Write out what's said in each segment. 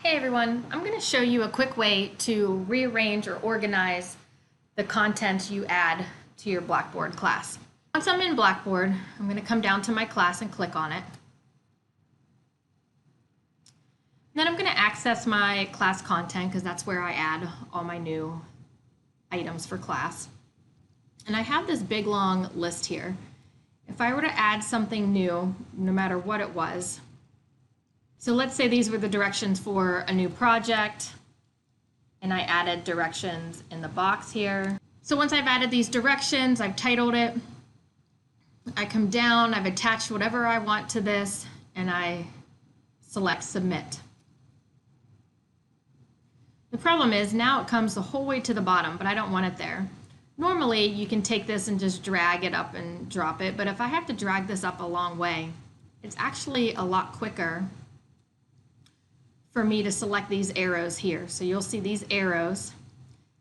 Hey everyone, I'm going to show you a quick way to rearrange or organize the content you add to your Blackboard class. Once I'm in Blackboard, I'm going to come down to my class and click on it. Then I'm going to access my class content because that's where I add all my new items for class. And I have this big long list here. If I were to add something new, no matter what it was, so let's say these were the directions for a new project, and I added directions in the box here. So once I've added these directions, I've titled it, I come down, I've attached whatever I want to this, and I select Submit. The problem is now it comes the whole way to the bottom, but I don't want it there. Normally you can take this and just drag it up and drop it, but if I have to drag this up a long way, it's actually a lot quicker for me to select these arrows here. So you'll see these arrows,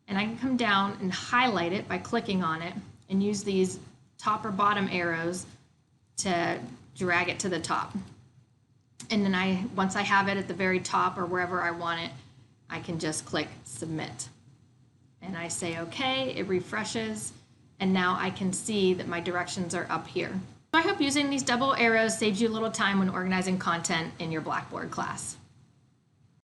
and I can come down and highlight it by clicking on it and use these top or bottom arrows to drag it to the top. And then once I have it at the very top or wherever I want it, I can just click Submit. And I say okay, it refreshes, and now I can see that my directions are up here. So I hope using these double arrows saves you a little time when organizing content in your Blackboard class.